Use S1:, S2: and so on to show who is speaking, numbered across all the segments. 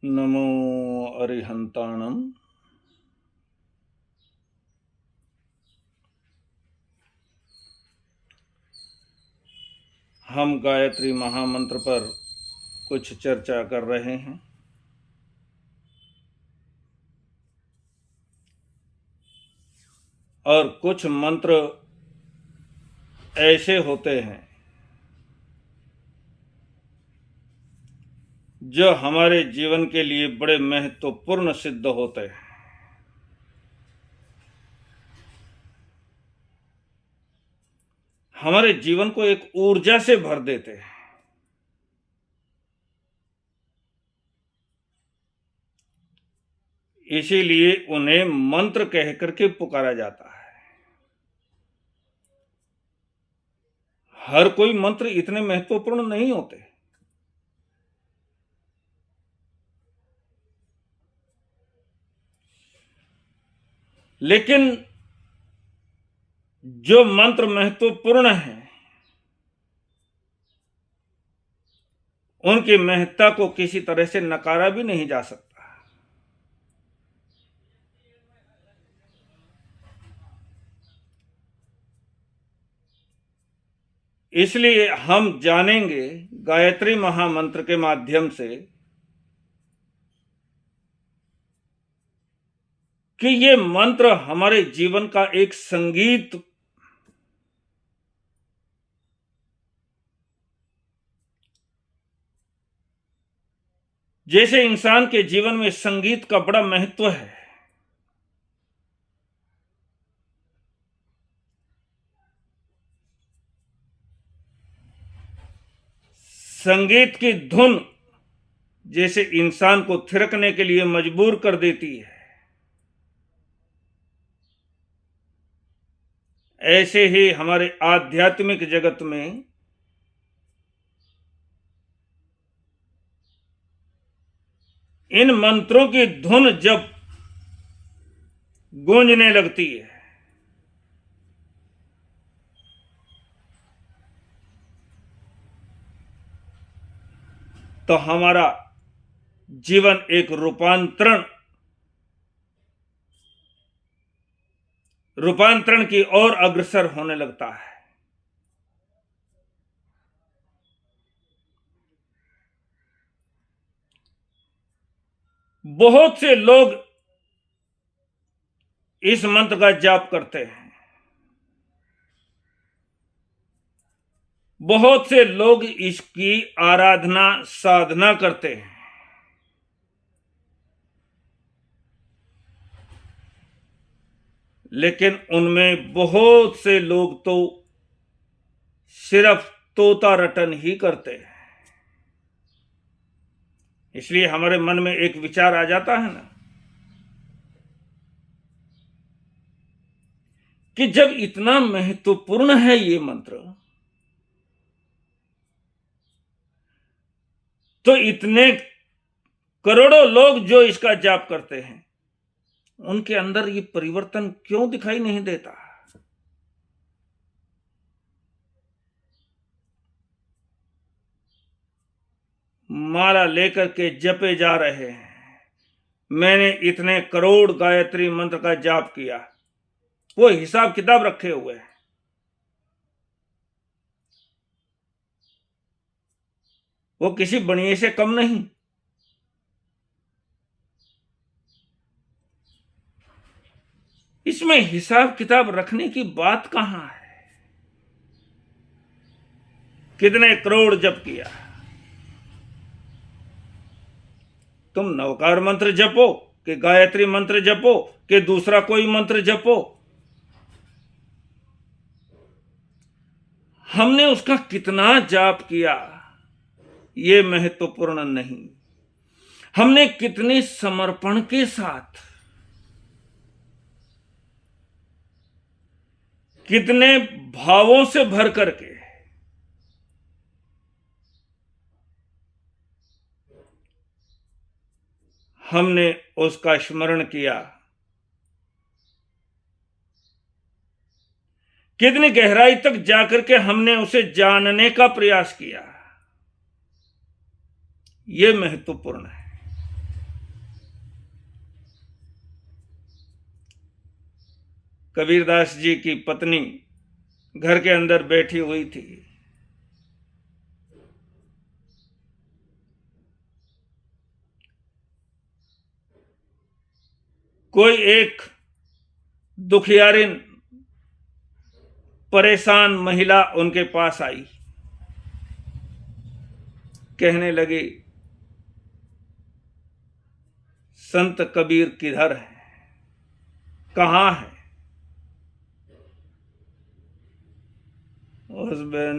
S1: नमो अरिहंताणम। हम गायत्री महामंत्र पर कुछ चर्चा कर रहे हैं। और कुछ मंत्र ऐसे होते हैं जो हमारे जीवन के लिए बड़े महत्वपूर्ण सिद्ध होते हैं। हमारे जीवन को एक ऊर्जा से भर देते हैं। इसीलिए उन्हें मंत्र कह करके पुकारा जाता है। हर कोई मंत्र इतने महत्वपूर्ण नहीं होते। लेकिन जो मंत्र महत्वपूर्ण हैं, उनकी महत्ता को किसी तरह से नकारा भी नहीं जा सकता। इसलिए हम जानेंगे गायत्री महामंत्र के माध्यम से कि ये मंत्र हमारे जीवन का एक संगीत जैसे इंसान के जीवन में संगीत का बड़ा महत्व है। संगीत की धुन जैसे इंसान को थिरकने के लिए मजबूर कर देती है, ऐसे ही हमारे आध्यात्मिक जगत में इन मंत्रों की धुन जब गूंजने लगती है तो हमारा जीवन एक रूपांतरण की ओर अग्रसर होने लगता है। बहुत से लोग इस मंत्र का जाप करते हैं। बहुत से लोग इसकी आराधना साधना करते हैं। लेकिन उनमें बहुत से लोग तो सिर्फ तोता रटन ही करते हैं। इसलिए हमारे मन में एक विचार आ जाता है ना कि जब इतना महत्वपूर्ण है ये मंत्र, तो इतने करोड़ों लोग जो इसका जाप करते हैं, उनके अंदर ये परिवर्तन क्यों दिखाई नहीं देता? माला लेकर के जपे जा रहे हैं, मैंने इतने करोड़ गायत्री मंत्र का जाप किया, वो हिसाब किताब रखे हुए हैं। वो किसी बनिए से कम नहीं। इसमें हिसाब किताब रखने की बात कहां है? कितने करोड़ जप किया? तुम नवकार मंत्र जपो कि गायत्री मंत्र जपो कि दूसरा कोई मंत्र जपो, हमने उसका कितना जाप किया ये महत्वपूर्ण नहीं। हमने कितने समर्पण के साथ, कितने भावों से भर करके हमने उसका स्मरण किया, कितनी गहराई तक जाकर के हमने उसे जानने का प्रयास किया, यह महत्वपूर्ण है। कबीरदास जी की पत्नी घर के अंदर बैठी हुई थी। कोई एक दुखियारिन परेशान महिला उनके पास आई, कहने लगी, संत कबीर किधर है, कहाँ है? उस बहन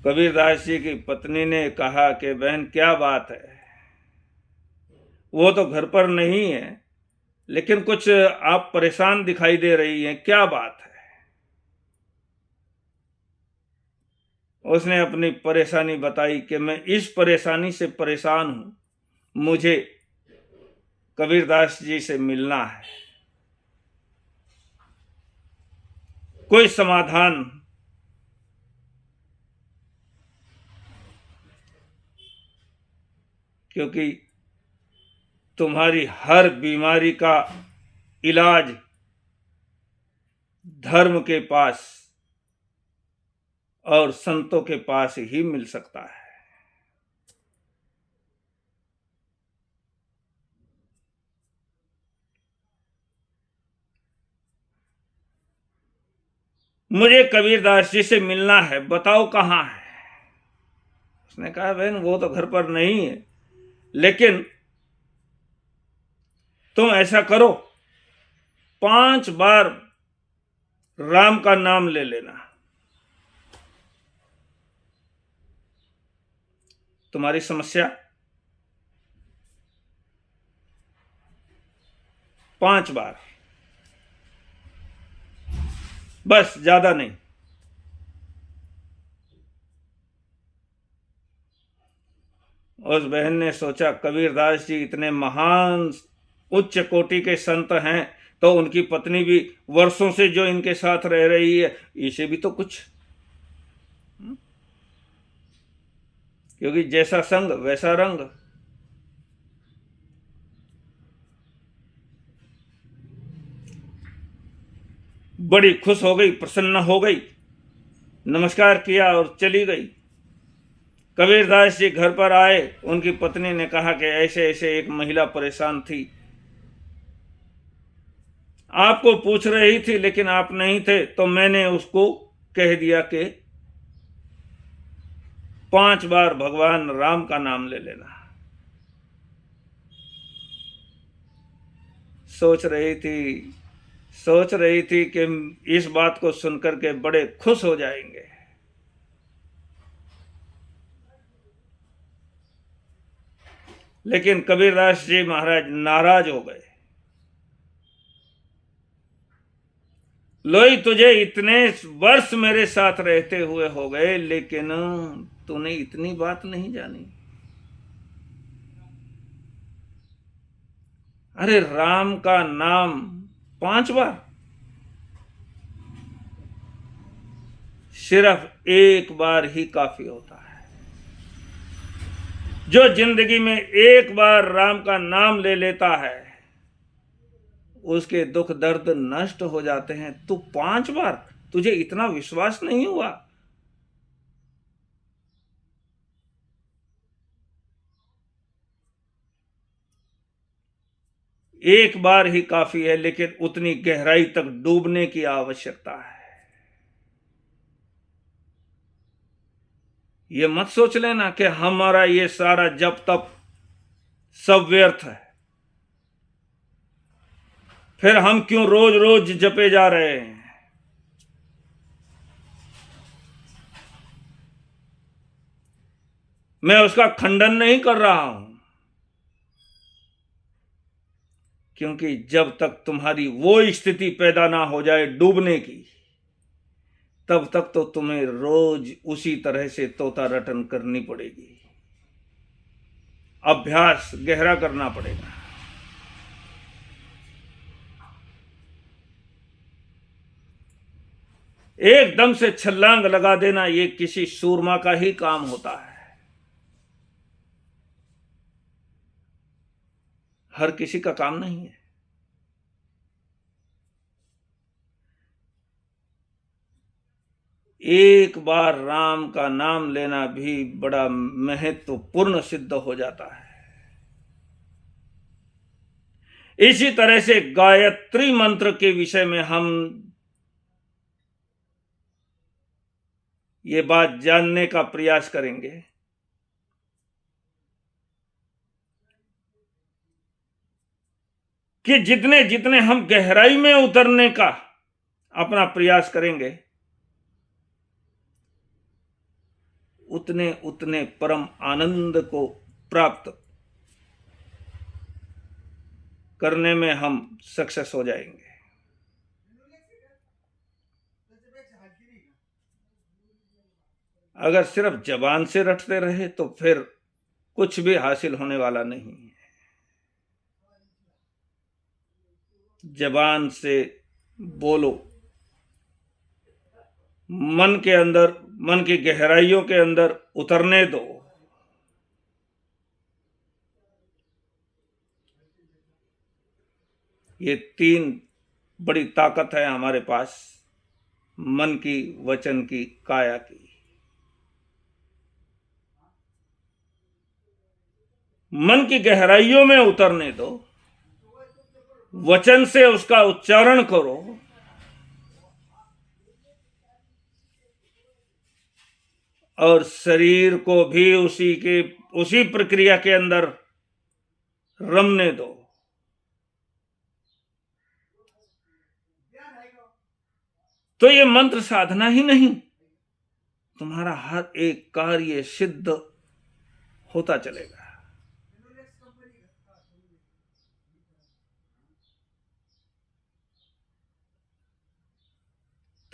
S1: कबीरदास जी की पत्नी ने कहा कि बहन क्या बात है, वो तो घर पर नहीं है, लेकिन कुछ आप परेशान दिखाई दे रही हैं, क्या बात है? उसने अपनी परेशानी बताई कि मैं इस परेशानी से परेशान हूं, मुझे कबीरदास जी से मिलना है, कोई समाधान। क्योंकि तुम्हारी हर बीमारी का इलाज धर्म के पास और संतों के पास ही मिल सकता है। मुझे कबीरदास जी से मिलना है, बताओ कहाँ है? उसने कहा, बहन वो तो घर पर नहीं है, लेकिन तुम ऐसा करो, 5 बार राम का नाम ले लेना, तुम्हारी समस्या 5 बार, बस ज्यादा नहीं। उस बहन ने सोचा, कबीरदास जी इतने महान उच्च कोटि के संत हैं, तो उनकी पत्नी भी वर्षों से जो इनके साथ रह रही है, इसे भी तो कुछ, क्योंकि जैसा संग वैसा रंग। बड़ी खुश हो गई, प्रसन्न हो गई, नमस्कार किया और चली गई। कबीरदास जी घर पर आए, उनकी पत्नी ने कहा कि ऐसे ऐसे एक महिला परेशान थी, आपको पूछ रही थी लेकिन आप नहीं थे, तो मैंने उसको कह दिया कि 5 बार भगवान राम का नाम ले लेना। सोच रही थी कि इस बात को सुनकर के बड़े खुश हो जाएंगे, लेकिन कबीरदास जी महाराज नाराज हो गए। लोई, तुझे इतने वर्ष मेरे साथ रहते हुए हो गए, लेकिन तूने इतनी बात नहीं जानी। अरे राम का नाम 5 बार, सिर्फ एक बार ही काफी होता है। जो जिंदगी में एक बार राम का नाम ले लेता है, उसके दुख दर्द नष्ट हो जाते हैं। तू 5 बार, तुझे इतना विश्वास नहीं हुआ? एक बार ही काफी है, लेकिन उतनी गहराई तक डूबने की आवश्यकता है। ये मत सोच लेना कि हमारा ये सारा जप तप सब व्यर्थ है, फिर हम क्यों रोज रोज जपे जा रहे हैं। मैं उसका खंडन नहीं कर रहा हूं, क्योंकि जब तक तुम्हारी वो स्थिति पैदा ना हो जाए डूबने की, तब तक तो तुम्हें रोज उसी तरह से तोता रटन करनी पड़ेगी, अभ्यास गहरा करना पड़ेगा। एकदम से छलांग लगा देना ये किसी सूरमा का ही काम होता है, हर किसी का काम नहीं है। एक बार राम का नाम लेना भी बड़ा महत्वपूर्ण सिद्ध हो जाता है। इसी तरह से गायत्री मंत्र के विषय में हम ये बात जानने का प्रयास करेंगे कि जितने जितने हम गहराई में उतरने का अपना प्रयास करेंगे, उतने उतने परम आनंद को प्राप्त करने में हम सक्सेस हो जाएंगे। अगर सिर्फ जबान से रटते रहे तो फिर कुछ भी हासिल होने वाला नहीं है। जबान से बोलो, मन के अंदर, मन की गहराइयों के अंदर उतरने दो। ये तीन बड़ी ताकत है हमारे पास, मन की, वचन की, काया की। मन की गहराइयों में उतरने दो, वचन से उसका उच्चारण करो, और शरीर को भी उसी प्रक्रिया के अंदर रमने दो। तो ये मंत्र साधना ही नहीं, तुम्हारा हर एक कार्य सिद्ध होता चलेगा।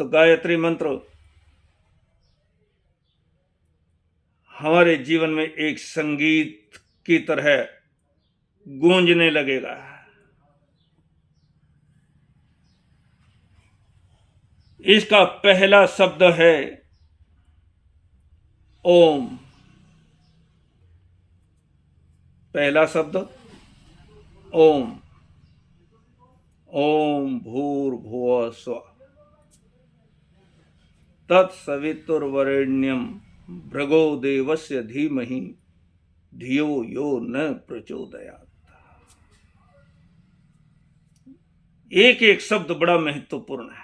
S1: तो गायत्री मंत्र हमारे जीवन में एक संगीत की तरह गूंजने लगेगा। इसका पहला शब्द है ओम। पहला शब्द ओम। ओम भूर्भुवः स्वः तत्सवितुर्वरेण्यं भृगो देवस्य धीमहि धियो यो न प्रचोदयात्। एक एक शब्द बड़ा महत्वपूर्ण है।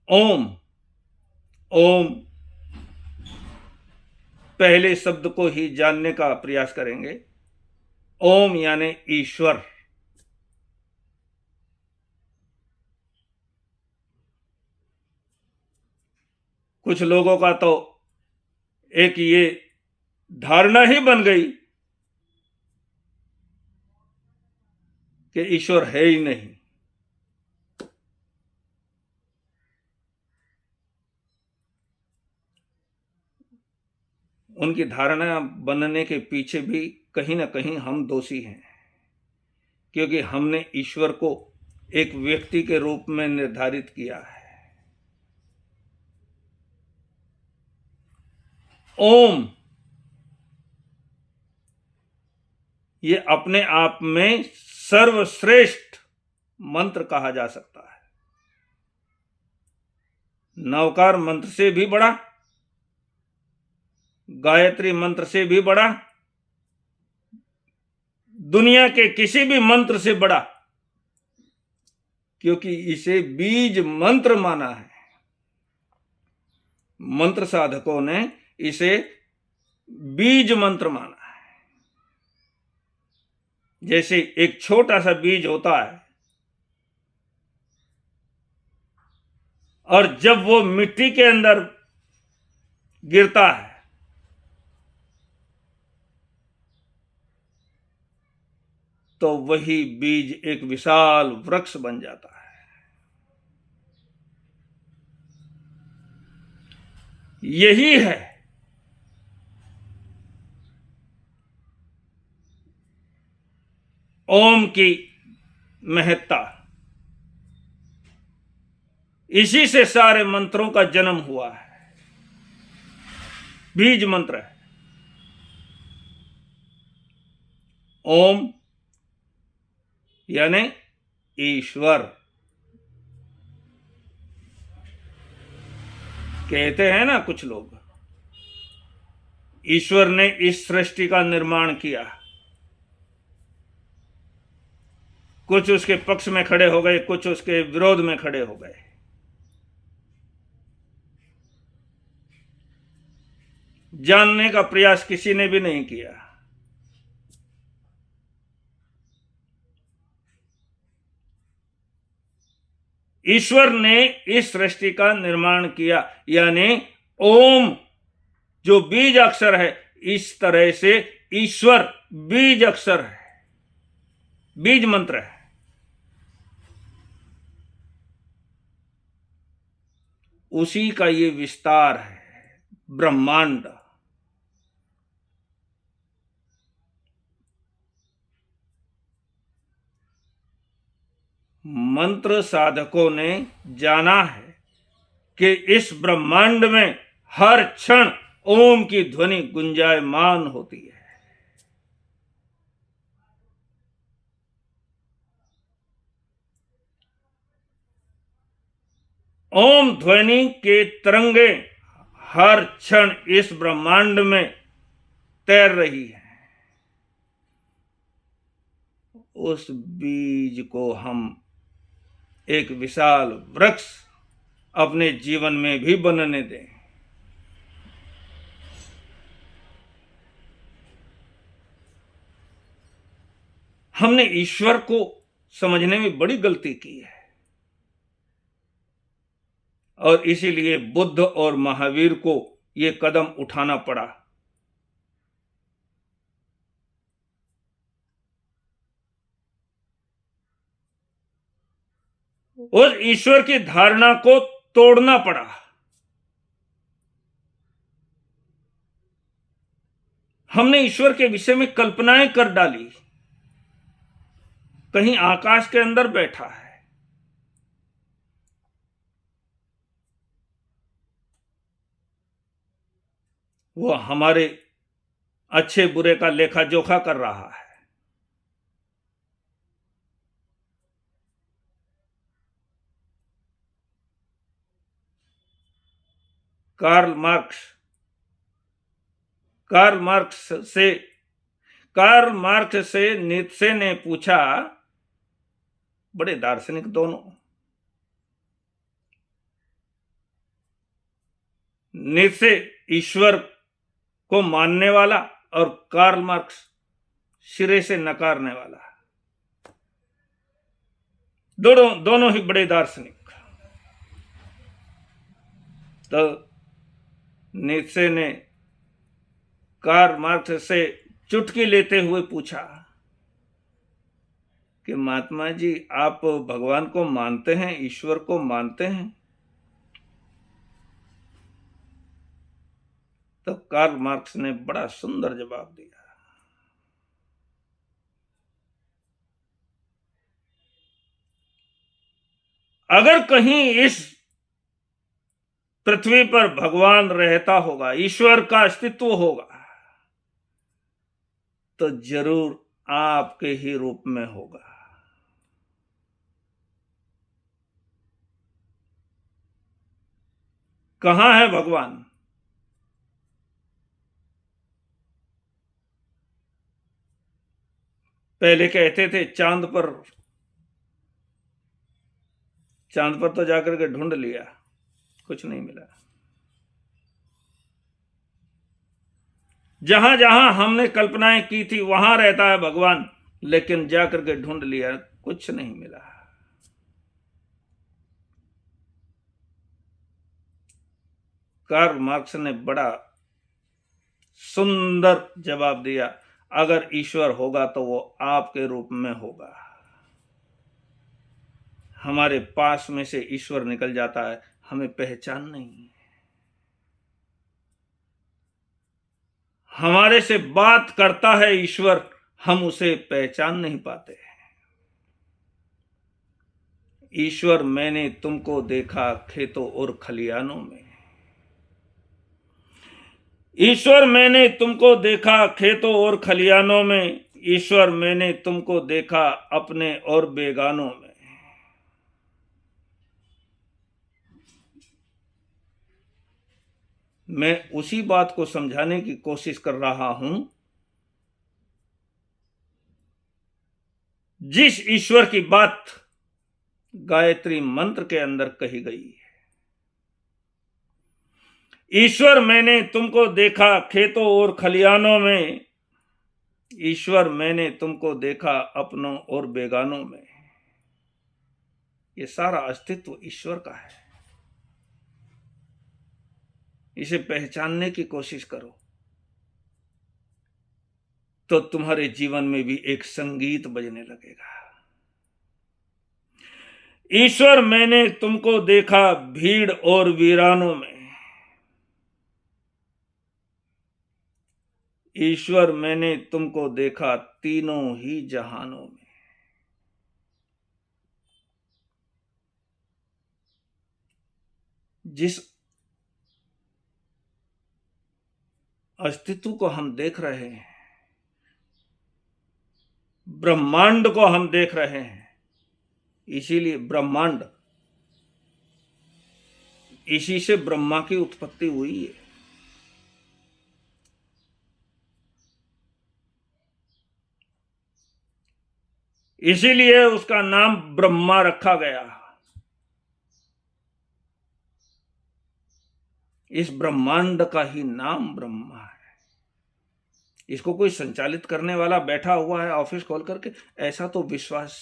S1: ओम, ओम पहले शब्द को ही जानने का प्रयास करेंगे। ओम यानी ईश्वर। कुछ लोगों का तो एक ये धारणा ही बन गई कि ईश्वर है ही नहीं। उनकी धारणा बनने के पीछे भी कहीं ना कहीं हम दोषी हैं, क्योंकि हमने ईश्वर को एक व्यक्ति के रूप में निर्धारित किया है। ओम ये अपने आप में सर्वश्रेष्ठ मंत्र कहा जा सकता है। नवकार मंत्र से भी बड़ा, गायत्री मंत्र से भी बड़ा, दुनिया के किसी भी मंत्र से बड़ा, क्योंकि इसे बीज मंत्र माना है। मंत्र साधकों ने इसे बीज मंत्र माना है। जैसे एक छोटा सा बीज होता है और जब वो मिट्टी के अंदर गिरता है तो वही बीज एक विशाल वृक्ष बन जाता है। यही है ओम की महत्ता। इसी से सारे मंत्रों का जन्म हुआ है। बीज मंत्र है ओम यानी ईश्वर। कहते हैं ना कुछ लोग, ईश्वर ने इस सृष्टि का निर्माण किया, कुछ उसके पक्ष में खड़े हो गए, कुछ उसके विरोध में खड़े हो गए। जानने का प्रयास किसी ने भी नहीं किया। ईश्वर ने इस सृष्टि का निर्माण किया, यानी ओम जो बीज अक्षर है, इस तरह से ईश्वर बीज अक्षर है, बीज मंत्र है। उसी का ये विस्तार है ब्रह्मांड। मंत्र साधकों ने जाना है कि इस ब्रह्मांड में हर क्षण ओम की ध्वनि गुंजायमान होती है। ओम ध्वनि के तरंगे हर क्षण इस ब्रह्मांड में तैर रही है। उस बीज को हम एक विशाल वृक्ष अपने जीवन में भी बनने दें। हमने ईश्वर को समझने में बड़ी गलती की है, और इसीलिए बुद्ध और महावीर को यह कदम उठाना पड़ा। उस ईश्वर की धारणा को तोड़ना पड़ा। हमने ईश्वर के विषय में कल्पनाएं कर डाली, कहीं आकाश के अंदर बैठा है। वो हमारे अच्छे बुरे का लेखा जोखा कर रहा है। कार्ल मार्क्स से नीत्शे ने पूछा, बड़े दार्शनिक दोनों, नीत्शे ईश्वर को मानने वाला और कार्ल मार्क्स सिरे से नकारने वाला, दोनों ही बड़े दार्शनिक। तो नीत्शे ने कार्ल मार्क्स से चुटकी लेते हुए पूछा कि महात्मा जी, आप भगवान को मानते हैं, ईश्वर को मानते हैं? तो कार्ल मार्क्स ने बड़ा सुंदर जवाब दिया। अगर कहीं इस पृथ्वी पर भगवान रहता होगा, ईश्वर का अस्तित्व होगा, तो जरूर आपके ही रूप में होगा। कहां है भगवान? पहले कहते थे चांद पर तो जाकर के ढूंढ लिया, कुछ नहीं मिला। जहां जहां हमने कल्पनाएं की थी वहां रहता है भगवान, लेकिन जाकर के ढूंढ लिया, कुछ नहीं मिला। कार्ल मार्क्स ने बड़ा सुंदर जवाब दिया, अगर ईश्वर होगा तो वो आपके रूप में होगा। हमारे पास में से ईश्वर निकल जाता है, हमें पहचान नहीं है। हमारे से बात करता है ईश्वर, हम उसे पहचान नहीं पाते। ईश्वर, मैंने तुमको देखा खेतों और खलियानों में। ईश्वर, मैंने तुमको देखा खेतों और खलियानों में। ईश्वर, मैंने तुमको देखा अपने और बेगानों में। मैं उसी बात को समझाने की कोशिश कर रहा हूं जिस ईश्वर की बात गायत्री मंत्र के अंदर कही गई है। ईश्वर मैंने तुमको देखा खेतों और खलियानों में, ईश्वर मैंने तुमको देखा अपनों और बेगानों में। ये सारा अस्तित्व ईश्वर का है। इसे पहचानने की कोशिश करो तो तुम्हारे जीवन में भी एक संगीत बजने लगेगा। ईश्वर मैंने तुमको देखा भीड़ और वीरानों में, ईश्वर मैंने तुमको देखा तीनों ही जहानों में। जिस अस्तित्व को हम देख रहे हैं, ब्रह्मांड को हम देख रहे हैं, इसीलिए ब्रह्मांड, इसी से ब्रह्मा की उत्पत्ति हुई है। इसीलिए उसका नाम ब्रह्मा रखा गया। इस ब्रह्मांड का ही नाम ब्रह्मा है। इसको कोई संचालित करने वाला बैठा हुआ है ऑफिस खोल करके, ऐसा तो विश्वास।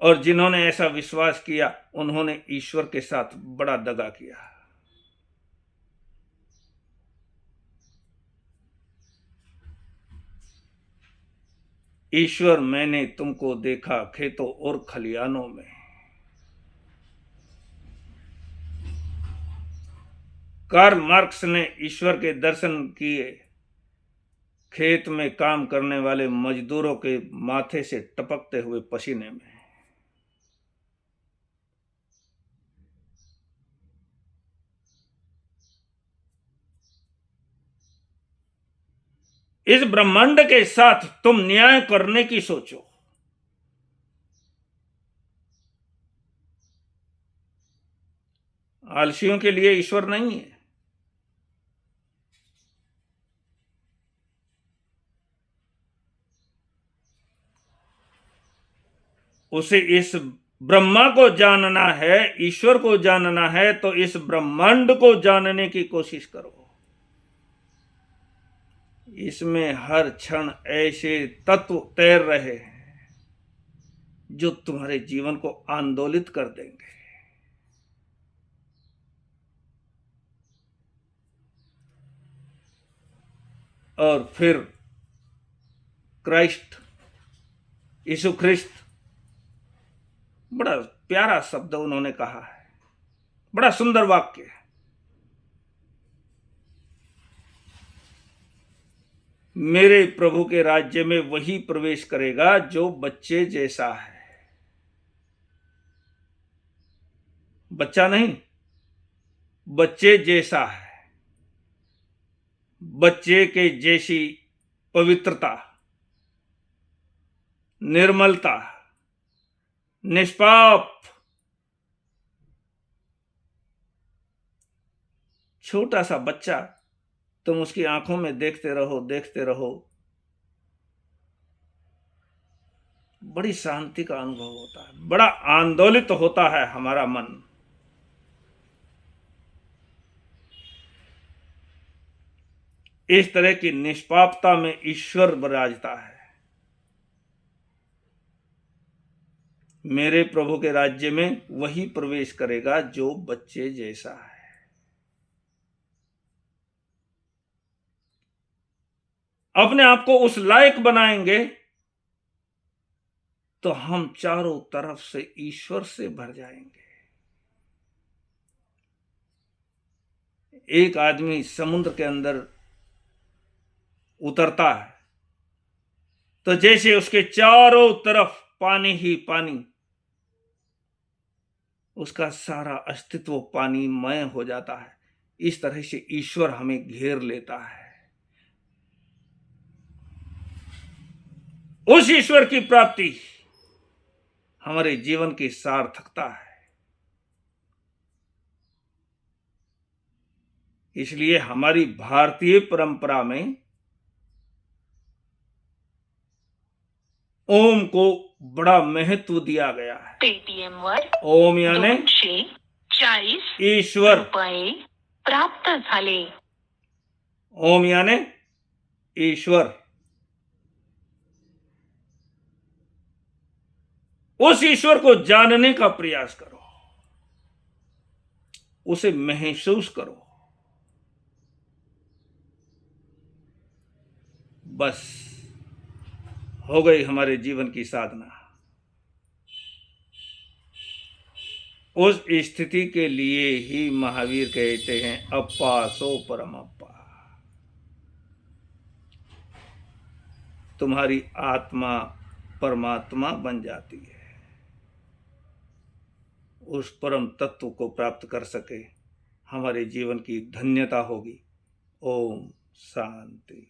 S1: और जिन्होंने ऐसा विश्वास किया उन्होंने ईश्वर के साथ बड़ा दगा किया। ईश्वर मैंने तुमको देखा खेतों और खलियानों में। कार्ल मार्क्स ने ईश्वर के दर्शन किए खेत में काम करने वाले मजदूरों के माथे से टपकते हुए पसीने में। इस ब्रह्मांड के साथ तुम न्याय करने की सोचो। आलसियों के लिए ईश्वर नहीं है। उसे इस ब्रह्मा को जानना है, ईश्वर को जानना है, तो इस ब्रह्मांड को जानने की कोशिश करो। इसमें हर क्षण ऐसे तत्व तैर रहे हैं जो तुम्हारे जीवन को आंदोलित कर देंगे। और फिर क्राइस्ट, यीशु ख्रिस्त, बड़ा प्यारा शब्द उन्होंने कहा है, बड़ा सुंदर वाक्य है। मेरे प्रभु के राज्य में वही प्रवेश करेगा जो बच्चे जैसा है। बच्चा नहीं, बच्चे जैसा है। बच्चे के जैसी पवित्रता, निर्मलता, निष्पाप। छोटा सा बच्चा, तुम उसकी आंखों में देखते रहो, देखते रहो, बड़ी शांति का अनुभव होता है, बड़ा आंदोलित होता है हमारा मन। इस तरह की निष्पापता में ईश्वर विराजता है। मेरे प्रभु के राज्य में वही प्रवेश करेगा जो बच्चे जैसा है। अपने आप को उस लायक बनाएंगे तो हम चारों तरफ से ईश्वर से भर जाएंगे। एक आदमी समुद्र के अंदर उतरता है तो जैसे उसके चारों तरफ पानी ही पानी, उसका सारा अस्तित्व पानीमय हो जाता है। इस तरह से ईश्वर हमें घेर लेता है। उस ईश्वर की प्राप्ति हमारे जीवन की सार्थकता है। इसलिए हमारी भारतीय परंपरा में ओम को बड़ा महत्व दिया गया है।
S2: पेटीएम वर
S1: ओम यानी
S2: 240
S1: ईश्वर,
S2: रुपये प्राप्त झाले।
S1: ओम यानी ईश्वर। उस ईश्वर को जानने का प्रयास करो, उसे महसूस करो। बस हो गई हमारे जीवन की साधना। उस स्थिति के लिए ही महावीर कहते हैं अप्पा सो परम अप्पा। तुम्हारी आत्मा परमात्मा बन जाती है। उस परम तत्व को प्राप्त कर सके हमारे जीवन की धन्यता होगी। ओम शांति।